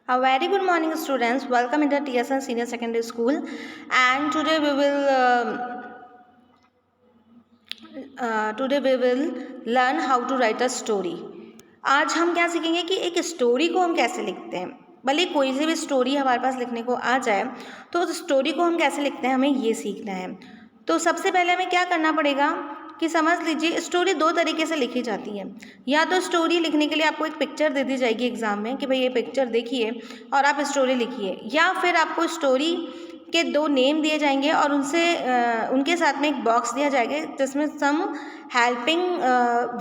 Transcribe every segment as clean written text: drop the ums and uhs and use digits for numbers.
A very good morning, students. Welcome in the TSN Senior Secondary School, and today we will learn how to write a story. आज हम क्या सीखेंगे कि एक story को हम कैसे लिखते हैं। भले कोई सी भी स्टोरी हमारे पास लिखने को आ जाए तो उस स्टोरी को हम कैसे लिखते हैं, हमें ये सीखना है। तो सबसे पहले हमें क्या करना पड़ेगा कि समझ लीजिए स्टोरी दो तरीके से लिखी जाती है। या तो स्टोरी लिखने के लिए आपको एक पिक्चर दे दी जाएगी एग्जाम में कि भाई ये पिक्चर देखिए और आप स्टोरी लिखिए, या फिर आपको स्टोरी के दो नेम दिए जाएंगे और उनके साथ में एक बॉक्स दिया जाएगा जिसमें सम हेल्पिंग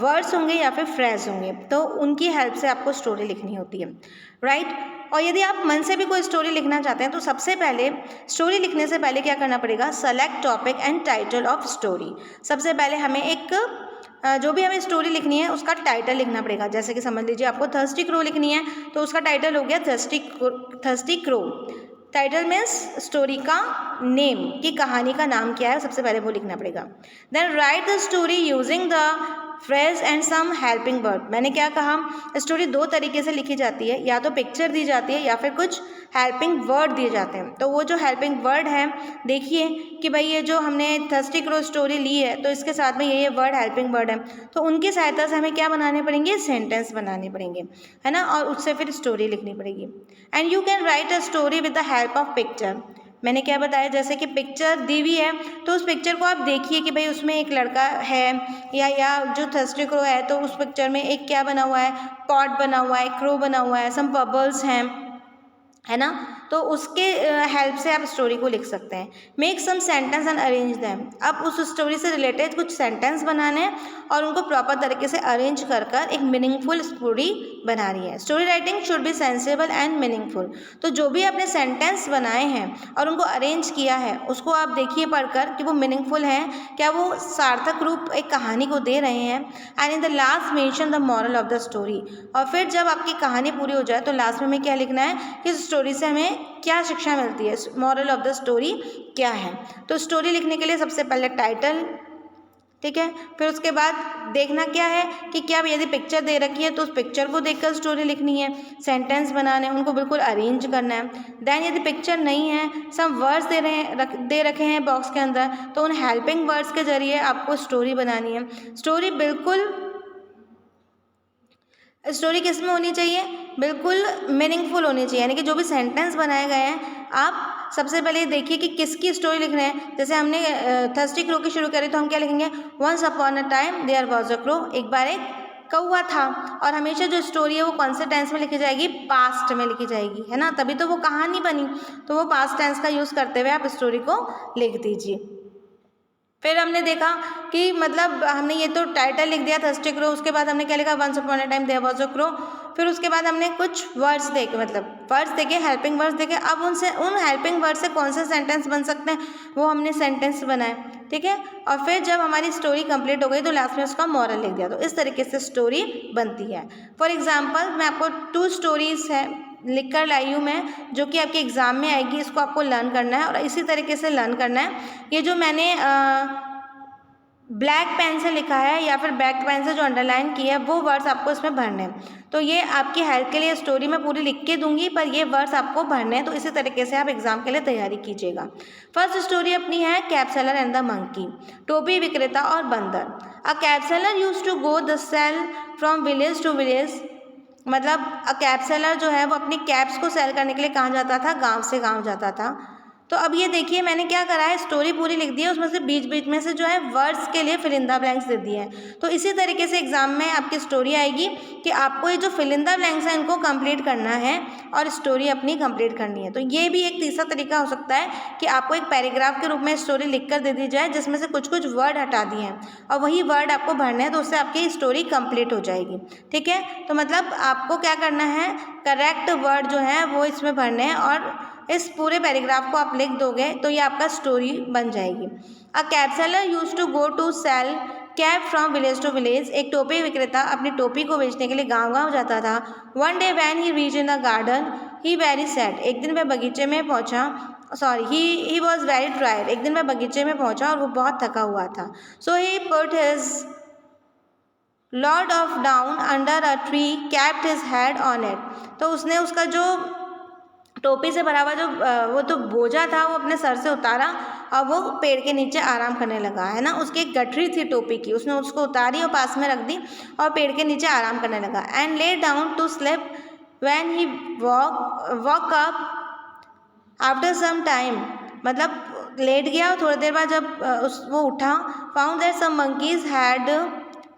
वर्ड्स होंगे या फिर फ्रेज होंगे, तो उनकी हेल्प से आपको स्टोरी लिखनी होती है, राइट। और यदि आप मन से भी कोई स्टोरी लिखना चाहते हैं तो सबसे पहले स्टोरी लिखने से पहले क्या करना पड़ेगा, select topic and title of story. सबसे पहले हमें एक जो भी हमें स्टोरी लिखनी है उसका टाइटल लिखना पड़ेगा। जैसे कि समझ लीजिए आपको थर्स्टी क्रो लिखनी है तो उसका टाइटल हो गया thirsty crow. Title means story का नेम, कि कहानी का नाम क्या है, सबसे पहले वो लिखना पड़ेगा। Then write the story using the phrase and some helping word. मैंने क्या कहा, स्टोरी दो तरीके से लिखी जाती है, या तो पिक्चर दी जाती है या फिर कुछ हेल्पिंग वर्ड दिए जाते हैं। तो वो जो हेल्पिंग वर्ड है, देखिए कि भाई ये जो हमने थर्स्टी क्रो स्टोरी ली है तो इसके साथ में ये वर्ड हेल्पिंग वर्ड है, तो उनकी सहायता से हमें क्या बनाने पड़ेंगे, सेंटेंस बनाने पड़ेंगे, है ना, और उससे फिर स्टोरी लिखनी पड़ेगी। And you can write a story with the help of picture. मैंने क्या बताया, जैसे कि पिक्चर दी हुई है तो उस पिक्चर को आप देखिए कि भाई उसमें एक लड़का है, या जो थर्स्टी क्रो है तो उस पिक्चर में एक क्या बना हुआ है, पॉट बना हुआ है, क्रो बना हुआ है, सम बबल्स हैं, है ना। तो उसके हेल्प से आप स्टोरी को लिख सकते हैं। Make some sentence and arrange them. अब उस स्टोरी से रिलेटेड कुछ सेंटेंस बनाने हैं और उनको प्रॉपर तरीके से अरेंज कर कर एक मीनिंगफुल स्टोरी बना रही है। Story writing should be sensible and meaningful. तो जो भी आपने सेंटेंस बनाए हैं और उनको अरेंज किया है उसको आप देखिए पढ़कर कि वो मीनिंगफुल हैं, क्या वो सार्थक रूप एक कहानी को दे रहे हैं। And in the last mention the moral of the story. और फिर जब आपकी कहानी पूरी हो जाए तो लास्ट में हमें क्या लिखना है कि स्टोरी से हमें क्या शिक्षा मिलती है, मॉरल ऑफ द स्टोरी क्या है। तो स्टोरी लिखने के लिए सबसे पहले टाइटल, ठीक है, फिर उसके बाद देखना क्या है कि क्या यदि पिक्चर दे रखी है तो उस पिक्चर को देखकर स्टोरी लिखनी है, सेंटेंस बनाने हैं, उनको बिल्कुल अरेंज करना है। देन यदि पिक्चर नहीं है, सम वर्ड्स दे रखे हैं बॉक्स के अंदर, तो उन हेल्पिंग वर्ड्स के जरिए आपको स्टोरी बनानी है। स्टोरी किस में होनी चाहिए, बिल्कुल मीनिंगफुल होनी चाहिए, यानी कि जो भी सेंटेंस बनाए गए हैं आप सबसे पहले देखिए कि किसकी स्टोरी लिख रहे हैं। जैसे हमने थर्स्टी क्रो की शुरू करी तो हम क्या लिखेंगे, once upon a time there was a crow. एक बार एक कौवा था। और हमेशा जो स्टोरी है वो कौन से टेंस में लिखी जाएगी, पास्ट में लिखी जाएगी, है ना, तभी तो वो कहानी बनी। तो वो पास्ट टेंस का यूज़ करते हुए आप स्टोरी को लिख दीजिए। फिर हमने देखा कि मतलब हमने ये तो टाइटल लिख दिया थर्स्टी क्रो, उसके बाद हमने क्या लिखा, once upon a time there was a crow. फिर उसके बाद हमने कुछ वर्ड्स देखे, मतलब वर्ड्स देखे, हेल्पिंग वर्ड्स देखे। अब उन हेल्पिंग वर्ड से कौन से सेंटेंस बन सकते हैं, वो हमने सेंटेंस बनाए, ठीक है। और फिर जब हमारी स्टोरी कंप्लीट हो गई तो लास्ट में उसका मॉरल लिख दिया। तो इस तरीके से स्टोरी बनती है। फॉर एग्जाम्पल मैं आपको 2 स्टोरीज है लिख कर लाई हूँ मैं, जो कि आपके एग्ज़ाम में आएगी। इसको आपको लर्न करना है और इसी तरीके से लर्न करना है। ये जो मैंने ब्लैक पेन से लिखा है या फिर ब्लैक पेन से जो अंडरलाइन की है वो वर्ड्स आपको इसमें भरने हैं। तो ये आपकी हेल्प के लिए स्टोरी मैं पूरी लिख के दूंगी, पर ये वर्ड्स आपको भरने हैं। तो इसी तरीके से आप एग्जाम के लिए तैयारी कीजिएगा। फर्स्ट स्टोरी अपनी है cap seller and the monkey, टोपी विक्रेता और बंदर। A cap seller use to go the sell from village to village. मतलब अ कैब सेलर जो है वो अपनी कैब्स को सेल करने के लिए कहाँ जाता था, गाँव से गाँव जाता था। तो अब ये देखिए मैंने क्या करा है, स्टोरी पूरी लिख दी है, उसमें से बीच बीच में से जो है वर्ड्स के लिए फिल इन द ब्लैंक्स दे दिए हैं। तो इसी तरीके से एग्जाम में आपकी स्टोरी आएगी कि आपको ये जो फिल इन द ब्लैंक्स हैं इनको कंप्लीट करना है और स्टोरी अपनी कंप्लीट करनी है। तो ये भी एक तीसरा तरीका हो सकता है कि आपको एक पैराग्राफ के रूप में स्टोरी लिख कर दे दी जाए जिसमें से कुछ कुछ वर्ड हटा दिए हैं और वही वर्ड आपको भरने हैं, तो उससे आपकी स्टोरी कंप्लीट हो जाएगी, ठीक है। तो मतलब आपको क्या करना है, करेक्ट वर्ड जो है वो इसमें भरने हैं और इस पूरे पैराग्राफ को आप लिख दोगे तो ये आपका स्टोरी बन जाएगी। A cap seller use to go to sell cap from village to village. एक टोपी विक्रेता अपनी टोपी को बेचने के लिए गांव-गांव जाता था। One day when he reach in the garden he very sad. एक दिन वह बगीचे में पहुंचा, ही वॉज वेरी टायर्ड। एक दिन वह बगीचे में पहुंचा और वो बहुत थका हुआ था। So he put his load of down under a tree, kept his head on it. तो उसने उसका जो टोपी से भरा हुआ जो वो तो बोझा था वो अपने सर से उतारा और वो पेड़ के नीचे आराम करने लगा, है ना। उसकी एक गठरी थी टोपी की, उसने उसको उतारी और पास में रख दी और पेड़ के नीचे आराम करने लगा। And lay down to sleep when he woke up after some time, मतलब लेट गया और थोड़ी देर बाद जब वो उठा, found that some monkeys had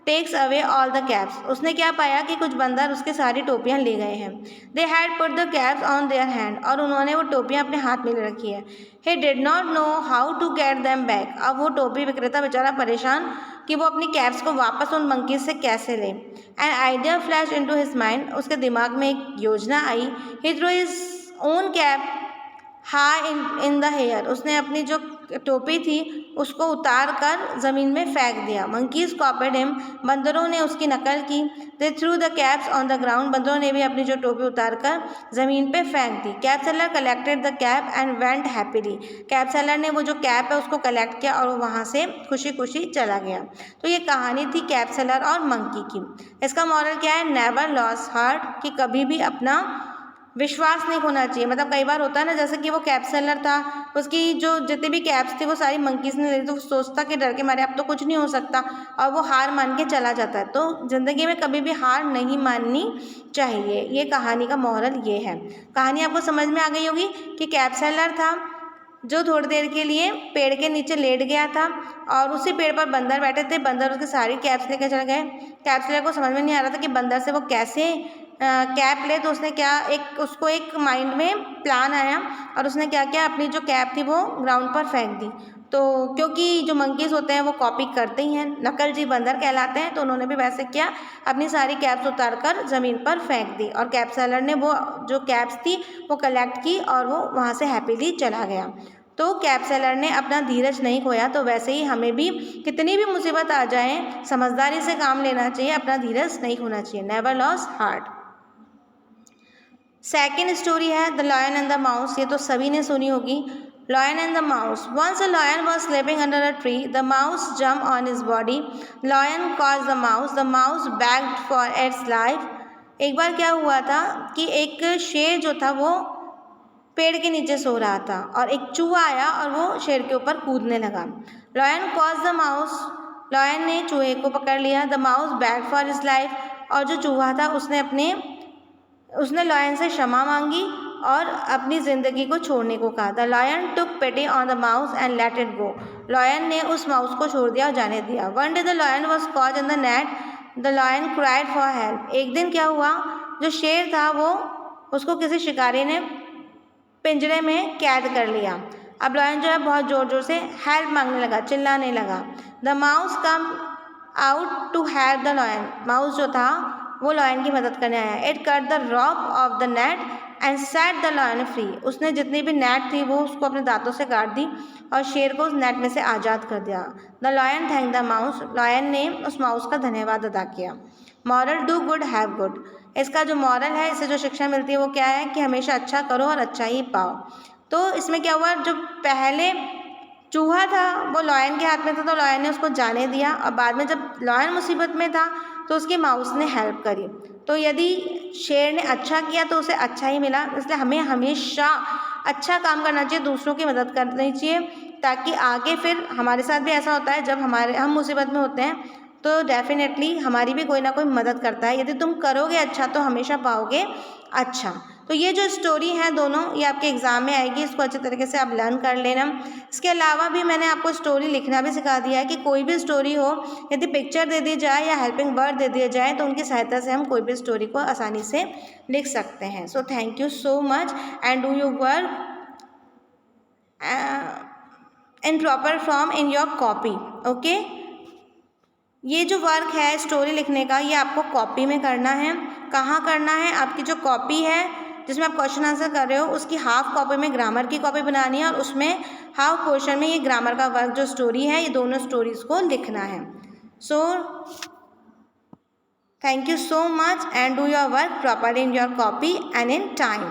takes away all the caps, उसने क्या पाया कि कुछ बंदर उसकी सारी टोपियां ले गए हैं। They had put the caps on their hand, और उन्होंने वो टोपियां अपने हाथ में ले रखी है। He did not know how to get them back, अब वो टोपी विक्रेता बेचारा परेशान कि वो अपनी कैप्स को वापस उन मंकीज से कैसे ले। An idea flash into his mind, उसके दिमाग में एक योजना आई। He throw his own cap high in the air, उसने अपनी जो टोपी थी उसको उतार कर ज़मीन में फेंक दिया। मंकीज कॉपिड हिम, बंदरों ने उसकी नकल की। They threw the caps on the ground, बंदरों ने भी अपनी जो टोपी उतार कर ज़मीन पे फेंक दी। Cap seller collected the cap and went happily, cap seller ने वो जो कैप है उसको कलेक्ट किया और वो वहाँ से खुशी खुशी चला गया। तो ये कहानी थी कैप सेलर और मंकी की। इसका मॉरल क्या है? नेवर लॉस हार्ट, कि कभी भी अपना विश्वास नहीं खोना चाहिए। मतलब कई बार होता है ना, जैसे कि वो कैप सेलर था, उसकी जो जितनी भी कैप्स थी वो सारी मंकीज़ ने ले ली, तो वो सोचता कि डर के मारे अब तो कुछ नहीं हो सकता, और वो हार मान के चला जाता है। तो ज़िंदगी में कभी भी हार नहीं माननी चाहिए। ये कहानी का मोरल ये है। कहानी आपको समझ में आ गई होगी कि कैप सेलर था जो थोड़ी देर के लिए पेड़ के नीचे लेट गया था और उसी पेड़ पर बंदर बैठे थे। बंदर उसकी सारी कैप्स लेकर चले गए। कैप सेलर को समझ में नहीं आ रहा था कि बंदर से वो कैसे कैप ले, तो उसने क्या, उसको एक माइंड में प्लान आया और उसने क्या किया, अपनी जो कैप थी वो ग्राउंड पर फेंक दी। तो क्योंकि जो मंकीज़ होते हैं वो कॉपी करते ही हैं, नकलची बंदर कहलाते हैं, तो उन्होंने भी वैसे किया, अपनी सारी कैप्स उतार कर ज़मीन पर फेंक दी और कैप सेलर ने वो जो कैप्स थी वो कलेक्ट की और वो वहाँ से हैप्पीली चला गया। तो कैप सेलर ने अपना धीरज नहीं खोया। तो वैसे ही हमें भी कितनी भी मुसीबत आ जाए समझदारी से काम लेना चाहिए, अपना धीरज नहीं खोना चाहिए। Never lose heart. Second story है the lion and the mouse, ये तो सभी ने सुनी होगी। Lion and the mouse. Once a lion was sleeping under a tree, the mouse jump on his body, lion caught the mouse begged for its life. एक बार क्या हुआ था कि एक शेर जो था वो पेड़ के नीचे सो रहा था और एक चूहा आया और वो शेर के ऊपर कूदने लगा। Lion caught the mouse, lion ने चूहे को पकड़ लिया। The mouse begged for his life, और जो चूहा था उसने लॉयन से क्षमा मांगी और अपनी ज़िंदगी को छोड़ने को कहा। The lion took pity on the mouse and let it go, lion ने उस माउस को छोड़ दिया और जाने दिया। One day the lion was caught in the net, the lion cried for help. एक दिन क्या हुआ, जो शेर था वो उसको किसी शिकारी ने पिंजरे में कैद कर लिया। अब लॉयन जो है बहुत ज़ोर ज़ोर से हेल्प मांगने लगा, चिल्लाने लगा। The mouse come out to help the lion, mouse जो था वो लॉयन की मदद करने आया। It cut the rope of the net and set the lion free, उसने जितनी भी नेट थी वो उसको अपने दांतों से काट दी और शेर को उस नेट में से आज़ाद कर दिया। The lion thank the mouse, lion ने उस माउस का धन्यवाद अदा किया। Moral do good have good, इसका जो मॉरल है, इससे जो शिक्षा मिलती है वो क्या है कि हमेशा अच्छा करो और अच्छा ही पाओ। तो इसमें क्या हुआ, जो पहले चूहा था वो लॉयन के हाथ में था तो लॉयन ने उसको जाने दिया, और बाद में जब लॉयन मुसीबत में था तो उसके माउस ने हेल्प करी। तो यदि शेर ने अच्छा किया तो उसे अच्छा ही मिला, इसलिए हमें हमेशा अच्छा काम करना चाहिए, दूसरों की मदद करनी चाहिए, ताकि आगे फिर हमारे साथ भी ऐसा होता है जब हम मुसीबत में होते हैं तो डेफिनेटली हमारी भी कोई ना कोई मदद करता है। यदि तुम करोगे अच्छा तो हमेशा पाओगे अच्छा। तो ये जो स्टोरी है दोनों, ये आपके एग्ज़ाम में आएगी, इसको अच्छे तरीके से आप लर्न कर लेना। इसके अलावा भी मैंने आपको स्टोरी लिखना भी सिखा दिया है कि कोई भी स्टोरी हो, यदि पिक्चर दे दी जाए या हेल्पिंग वर्ड दे दिया जाए तो उनकी सहायता से हम कोई भी स्टोरी को आसानी से लिख सकते हैं। So thank you so much and do your work in proper form in your copy. Okay, ये जो वर्क है स्टोरी लिखने का, ये आपको कॉपी में करना है। कहाँ करना है, आपकी जो कॉपी है जिसमें आप क्वेश्चन आंसर कर रहे हो उसकी हाफ कॉपी में ग्रामर की कॉपी बनानी है और उसमें हाफ पोर्शन में ये ग्रामर का वर्क जो स्टोरी है, ये दोनों स्टोरीज को लिखना है। So thank you so much and do your work proper in your copy and in time.